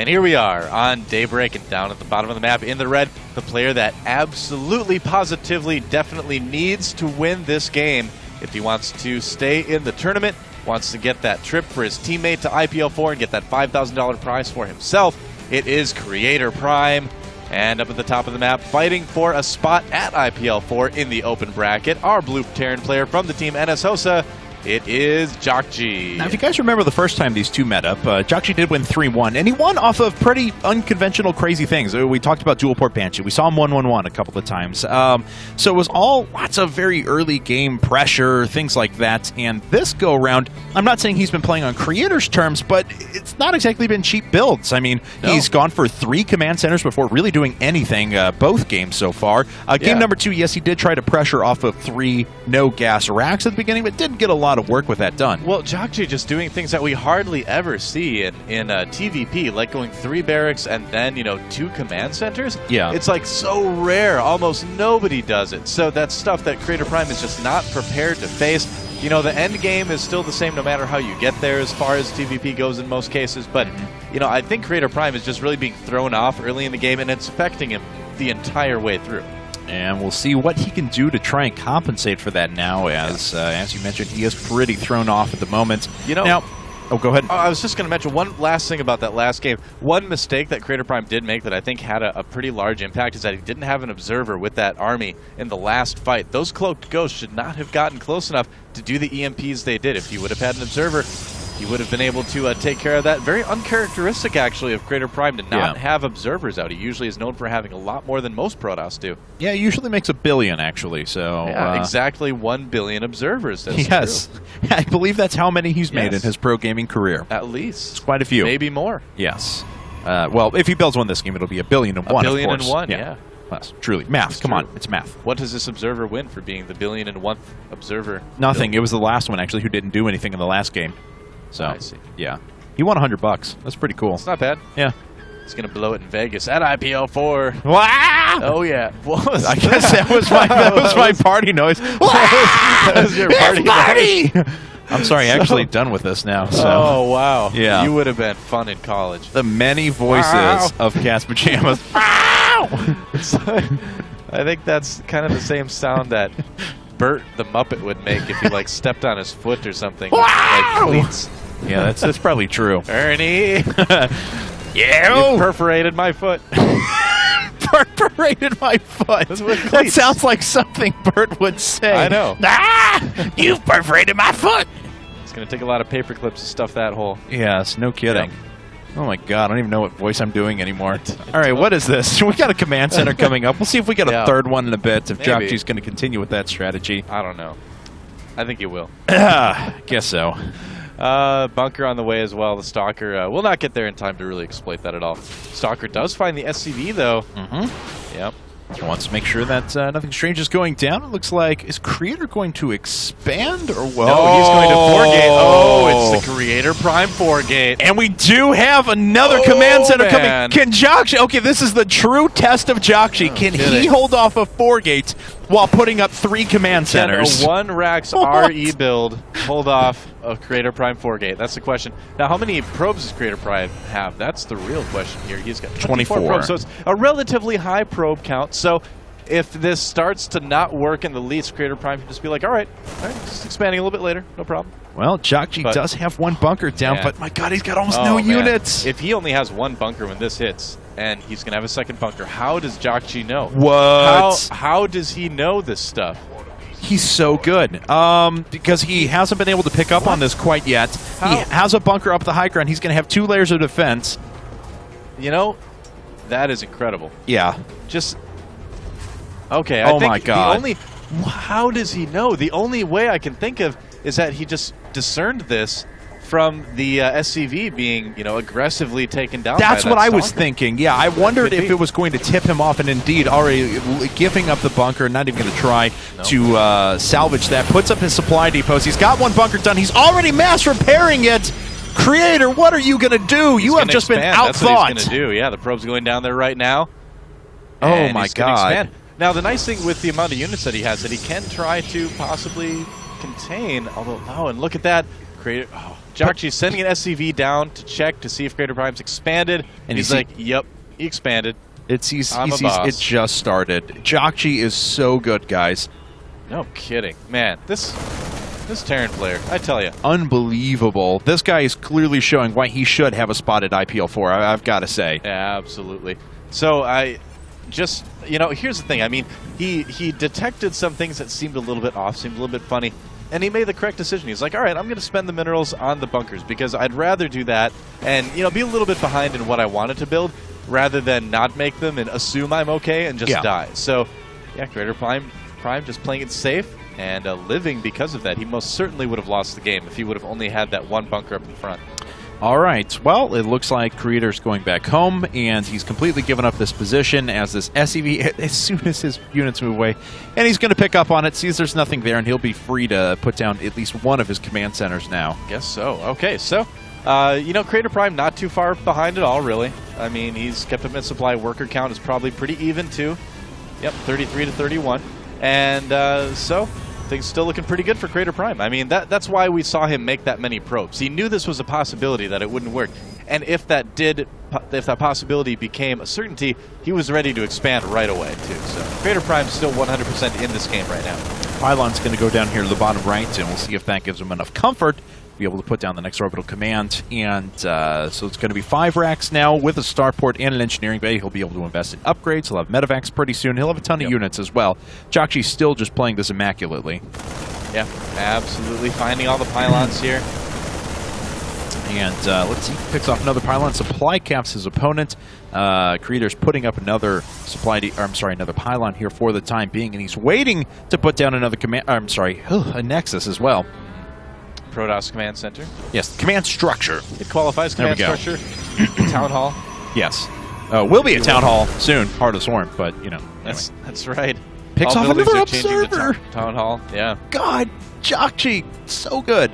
And here we are on Daybreak, and down at the bottom of the map in the red, the player that absolutely, positively, definitely needs to win this game if he wants to stay in the tournament, wants to get that trip for his teammate to IPL 4 and get that $5,000 prize for himself. It is Creator Prime. And up at the top of the map, fighting for a spot at IPL 4 in the open bracket, our blue Terran player from the team NS Hosa, it is Jjakji. Now, if you guys remember the first time these two met up, Jjakji did win 3-1, and he won off of pretty unconventional, crazy things. We talked about dual port Banshee. We saw him 1-1-1 a couple of times. So it was all lots of very early game pressure, things like that. And this go-around, I'm not saying he's been playing on creators' terms, but it's not exactly been cheap builds. I mean, he's gone for 3 command centers before really doing anything both games so far. Game number 2, yes, he did try to pressure off of 3 no-gas racks at the beginning, but didn't get a lot of work with that done. Well, Jjakji just doing things that we hardly ever see in TVP, like going 3 barracks and then, 2 command centers. Yeah. It's like so rare, almost nobody does it. So that's stuff that Creator Prime is just not prepared to face. The end game is still the same no matter how you get there as far as TVP goes in most cases, but, I think Creator Prime is just really being thrown off early in the game, and it's affecting him the entire way through. And we'll see what he can do to try and compensate for that now, as you mentioned, he is pretty thrown off at the moment. Now, go ahead. I was just going to mention one last thing about that last game. One mistake that Creator Prime did make that I think had a pretty large impact is that he didn't have an observer with that army in the last fight. Those cloaked ghosts should not have gotten close enough to do the EMPs they did. If he would have had an observer, he would have been able to take care of that. Very uncharacteristic, actually, of Creator Prime to not have observers out. He usually is known for having a lot more than most Protoss do. Yeah, he usually makes 1 billion, actually. So exactly 1 billion observers. That's true. I believe that's how many he's made in his pro gaming career. At least. It's quite a few. Maybe more. Yes. Well, if he builds one this game, it'll be 1 billion and 1, of course. 1 billion and 1, yeah. Yes, truly. Math. Come on. It's math. What does this observer win for being the 1 billion and 1th observer? Nothing. It was the last one, actually, who didn't do anything in the last game. So, I see. Yeah. He won $100. That's pretty cool. It's not bad. Yeah. He's going to blow it in Vegas at IPL 4. Wow! Oh, yeah. What was I guess that was my party noise. That was your party noise. I'm sorry, actually done with this now. So. Oh, wow. Yeah. You would have been fun in college. The many voices of Cast Pajamas. I think that's kind of the same sound that Bert the Muppet would make if he stepped on his foot or something. Like cleats. Yeah, that's probably true. Ernie! Yeah! You perforated my foot. Perforated my foot. That sounds like something Bert would say. I know. Ah! You've perforated my foot! It's going to take a lot of paper clips to stuff that hole. Yes, no kidding. Oh my god, I don't even know what voice I'm doing anymore. Alright, what is this? We got a command center coming up. We'll see if we get a third one in a bit, if Jjakji's going to continue with that strategy. I don't know. I think he will. Guess so. Bunker on the way as well. The Stalker will not get there in time to really exploit that at all. Stalker does find the SCV, though. Yep. Wants to make sure that nothing strange is going down. It looks like, is Creator going to expand or what? No, he's going to 4-gate. Oh, it's the Creator Prime 4-gate. And we do have another command center coming. Can Jjakji, okay, this is the true test of Jjakji. Can he hold off a 4-gate while putting up 3 command centers? Can a 1-Rax RE build hold off a Creator Prime 4-gate? That's the question. Now, how many probes does Creator Prime have? That's the real question here. He's got 24 probes, so it's a relatively high probe count. So if this starts to not work in the least, Creator Prime can just be like, all right, just expanding a little bit later, no problem. Well, Jjakji does have 1 bunker down, but my god, he's got almost no units. If he only has 1 bunker when this hits, and he's going to have a 2nd bunker, how does Jjakji know? What? How does he know this stuff? He's so good, because he hasn't been able to pick up on this quite yet. He has a bunker up the high ground. He's going to have 2 layers of defense. That is incredible. Yeah. Just... Okay, I think my god. How does he know? The only way I can think of is that he just discerned this from the SCV being, aggressively taken down. That's by what that I was Stalker. thinking. Yeah, I wondered if it was going to tip him off, and indeed, already giving up the bunker, not even going to try to salvage that. Puts up his supply depots. He's got 1 bunker done. He's already mass repairing it. Creator, what are you going to do? You have just been outthought. That's what he's going to do. Yeah, the probe's going down there right now. Oh my god. Now, the nice thing with the amount of units that he has, that he can try to possibly contain, although, and look at that. Creator, Jjakji sending an SCV down to check to see if Creator Prime's expanded. And he's like, yep, he expanded. It just started. Jjakji is so good, guys. No kidding. Man, this Terran player, I tell you. Unbelievable. This guy is clearly showing why he should have a spot at IPL 4, I've got to say. Yeah, absolutely. So I just, here's the thing. I mean, he detected some things that seemed a little bit off, seemed a little bit funny, and he made the correct decision. He's like, all right, I'm going to spend the minerals on the bunkers because I'd rather do that and, be a little bit behind in what I wanted to build rather than not make them and assume I'm okay and just die. So, yeah, Creator Prime just playing it safe and living because of that. He most certainly would have lost the game if he would have only had that one bunker up in front. All right. Well, it looks like Creator's going back home, and he's completely given up this position as this SCV, as soon as his units move away, and he's going to pick up on it, sees there's nothing there, and he'll be free to put down at least one of his command centers now. Guess so. Okay, so, Creator Prime not too far behind at all, really. I mean, he's kept up in supply. Worker count is probably pretty even, too. Yep, 33 to 31. And so things still looking pretty good for Creator Prime. I mean, that's why we saw him make that many probes. He knew this was a possibility that it wouldn't work. And if that possibility became a certainty, he was ready to expand right away, too. So Creator Prime's still 100% in this game right now. Pylon's going to go down here to the bottom right, and we'll see if that gives him enough comfort to be able to put down the next orbital command. And so it's going to be 5 racks now with a starport and an engineering bay. He'll be able to invest in upgrades. He'll have medevacs pretty soon. He'll have a ton of units as well. Jjakji's still just playing this immaculately. Yeah, absolutely. Finding all the pylons here. And let's see, picks off another pylon. Supply caps his opponent. Creator's putting up another another pylon here for the time being, and he's waiting to put down another a nexus as well. Protoss Command Center. Yes, command structure. It qualifies command structure. Town Hall. Yes. Will be a Town Hall soon. Hard to swarm, but, That's right. Picks off another observer. Town Hall, yeah. God, Jjakji, so good.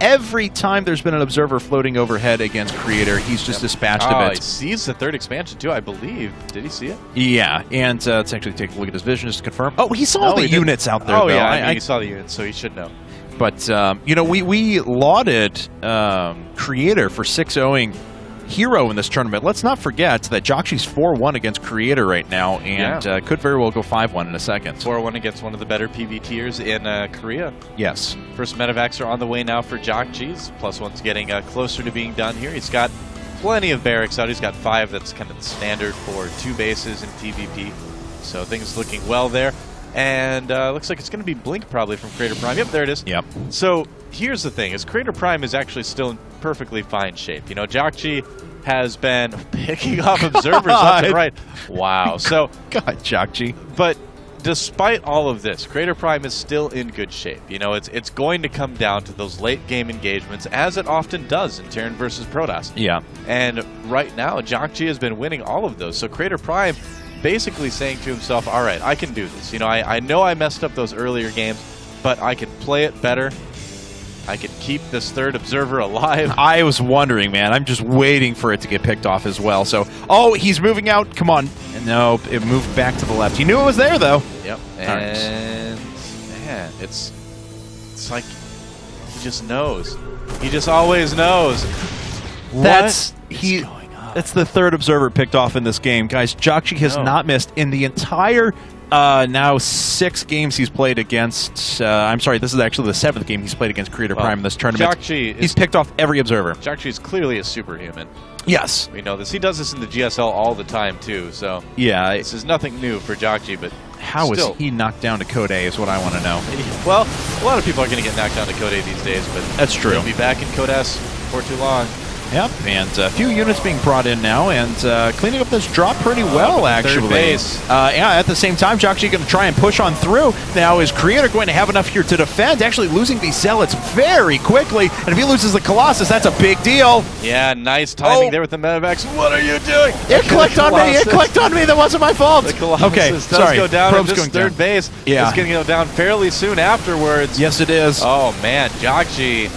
Every time there's been an observer floating overhead against Creator, he's just dispatched a bit. He sees the 3rd expansion, too, I believe. Did he see it? Yeah, and let's actually take a look at his vision just to confirm. Oh, he saw the units out there, though. Yeah, I mean, he saw the units, so he should know. But, we lauded Creator for 6-0ing Hero in this tournament. Let's not forget that Jjakji's 4-1 against Creator right now, and could very well go 5-1 in a second. 4-1 against one of the better PV tiers in Korea. Yes. First medevacs are on the way now for Jjakji's. +1's getting closer to being done here. He's got plenty of barracks out. He's got 5. That's kind of the standard for 2 bases in PvP. So things looking well there. And looks like it's going to be Blink probably from Creator Prime. Yep, there it is. Yep. So here's the thing, is Creator Prime is actually still in perfectly fine shape. Jjakji has been picking off observers left and right. Wow. So, God, Jjakji. But despite all of this, Creator Prime is still in good shape. It's going to come down to those late game engagements, as it often does in Terran versus Protoss. Yeah. And right now, Jjakji has been winning all of those. So Creator Prime basically saying to himself, all right, I can do this. I know I messed up those earlier games, but I can play it better. I can keep this 3rd observer alive. I was wondering, man. I'm just waiting for it to get picked off as well. So, he's moving out. Come on. No, it moved back to the left. He knew it was there, though. Yep. And, man, it's like he just knows. He just always knows. What's going on? That's the 3rd observer picked off in this game. Guys, Jjakji has not missed in the entire now 6 games he's played against. This is actually the 7th game he's played against Creator Prime in this tournament. He's picked off every observer. Jjakji is clearly a superhuman. Yes. We know this. He does this in the GSL all the time, too. So yeah, this is nothing new for Jjakji, but how is he knocked down to Code A is what I want to know. Well, a lot of people are going to get knocked down to Code A these days, but that's true. He'll be back in Code S before too long. Yep, and a few units being brought in now, and cleaning up this drop pretty well, actually. 3rd base. At the same time, Jjakji going to try and push on through. Now, is Creator going to have enough here to defend? Actually losing these Zealots very quickly, and if he loses the Colossus, that's a big deal. Yeah, nice timing there with the medevacs. What are you doing? It clicked on me. It clicked on me. That wasn't my fault. The Colossus does go down at this 3rd base. Yeah. It's going to go down fairly soon afterwards. Yes, it is. Oh, man, Jjakji.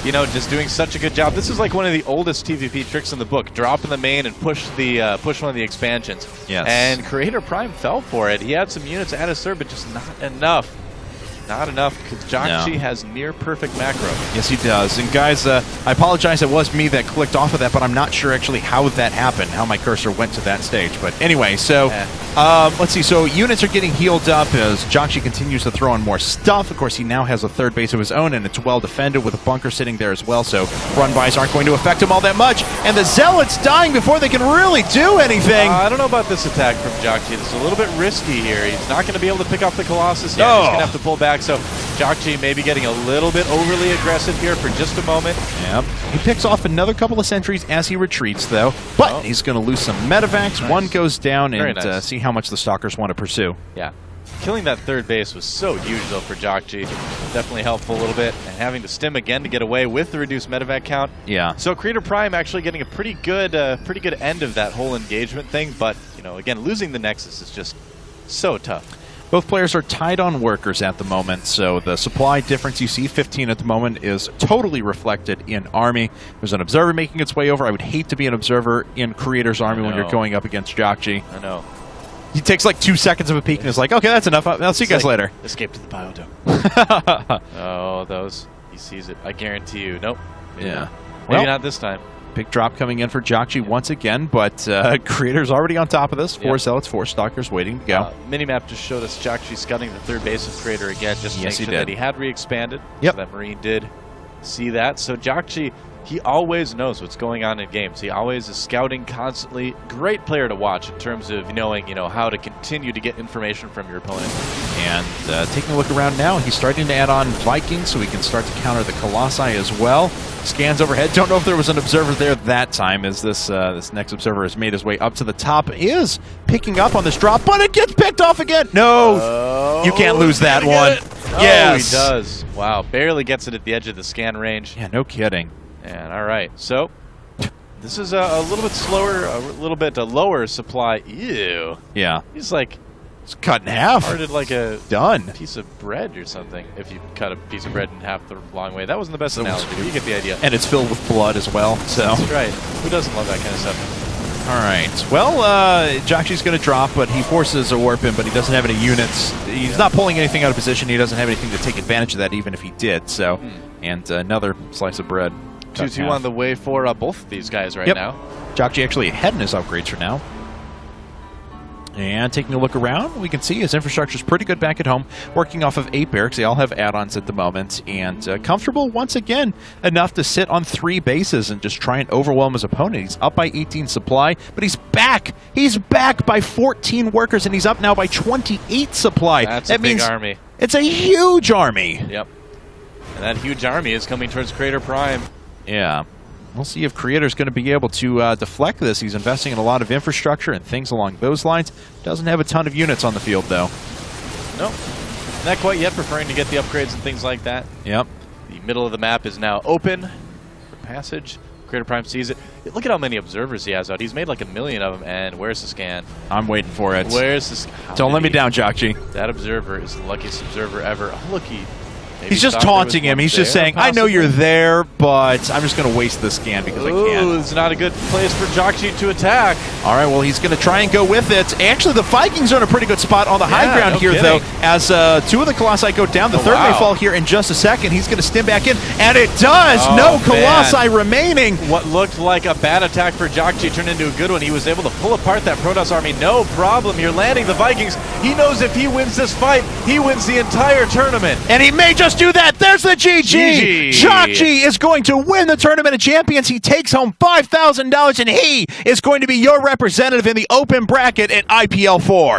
Just doing such a good job. This is like one of the oldest TVP tricks in the book. Drop in the main and push one of the expansions. Yes. And Creator Prime fell for it. He had some units at his serve, but just not enough. not enough because Jjakji has near perfect macro. Yes, he does. And guys, I apologize, it was me that clicked off of that, but I'm not sure actually how that happened, how my cursor went to that stage. But anyway, so let's see. So units are getting healed up as Jjakji continues to throw in more stuff. Of course, he now has a third base of his own, and it's well defended with a bunker sitting there as well. So run-bys aren't going to affect him all that much. And the Zealots dying before they can really do anything. I don't know about this attack from Jjakji. This is a little bit risky here. He's not going to be able to pick off the Colossus yet. He's going to have to pull back. So Jjakji maybe getting a little bit overly aggressive here for just a moment. Yep. He picks off another couple of sentries as he retreats, though. But he's going to lose some medevacs. Nice. One goes down, and see how much the Stalkers want to pursue. Yeah. Killing that third base was so huge, though, for Jjakji. Definitely helpful a little bit. And having to stim again to get away with the reduced medevac count. Yeah. So Creator Prime actually getting a pretty good end of that whole engagement thing. But, you know, again, losing the Nexus is just so tough. Both players are tied on workers at the moment, so the supply difference you see, 15 at the moment, is totally reflected in Army. There's an Observer making its way over. I would hate to be an Observer in Creator's Army when you're going up against Jjakji. I know. He takes like 2 seconds of a peek and is like, okay, that's enough. I'll see you guys later. Escape to the biodome. Oh, those. He sees it. I guarantee you. Nope. Yeah. Maybe not this time. Big drop coming in for Jjakji once again, but Creator's already on top of this. 4 Zealots, 4 Stalkers waiting to go. Minimap just showed us Jjakji scouting the third base of Creator again, just to make sure that he had re-expanded. Yep. So that Marine did see that. So Jjakji, he always knows what's going on in games. He always is scouting constantly. Great player to watch in terms of knowing, how to continue to get information from your opponent. And taking a look around now, he's starting to add on Vikings so he can start to counter the Colossi as well. Scans overhead. Don't know if there was an observer there that time, as this next observer has made his way up to the top. Is picking up on this drop, but it gets picked off again. No, you can't lose that one. Yes, he does. Wow, barely gets it at the edge of the scan range. Yeah, no kidding. And all right, so this is a little bit slower, a little bit lower supply. Ew. Yeah. He's like, it's cut in half. Parted like a done piece of bread or something. If you cut a piece of bread in half the long way, that wasn't the best analogy, but you get the idea. And it's filled with blood as well. So that's right. Who doesn't love that kind of stuff? All right. Well, Jjakji's going to drop, but he forces a warp in, but he doesn't have any units. He's not pulling anything out of position. He doesn't have anything to take advantage of that, even if he did. So, and another slice of bread. 2-2 on the way for both of these guys right now. Jjakji actually ahead in his upgrades for now. And taking a look around, we can see his infrastructure is pretty good back at home, working off of 8 barracks. They all have add-ons at the moment, and comfortable once again enough to sit on 3 bases and just try and overwhelm his opponent. He's up by 18 supply, but he's back. He's back by 14 workers, and he's up now by 28 supply. That's a big army. It's a huge army. Yep. And that huge army is coming towards Creator Prime. Yeah. We'll see if Creator's going to be able to deflect this. He's investing in a lot of infrastructure and things along those lines. Doesn't have a ton of units on the field, though. Nope. Not quite yet, preferring to get the upgrades and things like that. Yep. The middle of the map is now open for passage. Creator Prime sees it. Look at how many observers he has out. He's made like 1 million of them, and where's the scan? I'm waiting for it. Where's the scan? Don't let me down, Jjakji. That observer is the luckiest observer ever. Oh, look, he's just taunting him. He's just saying, I know you're there, but I'm just going to waste this scan because I can. It's not a good place for Jjakji to attack. All right, well, he's going to try and go with it. Actually, the Vikings are in a pretty good spot on the high ground here, though, as 2 of the Colossi go down. The third may fall here in just a second. He's going to stim back in, and it does! No Colossi remaining! What looked like a bad attack for Jjakji turned into a good one. He was able to pull apart that Protoss army. No problem. You're landing the Vikings. He knows if he wins this fight, he wins the entire tournament. And he may just do that. There's the GG. Jjakji is going to win the Tournament of Champions. He takes home $5,000, and he is going to be your representative in the open bracket at IPL 4.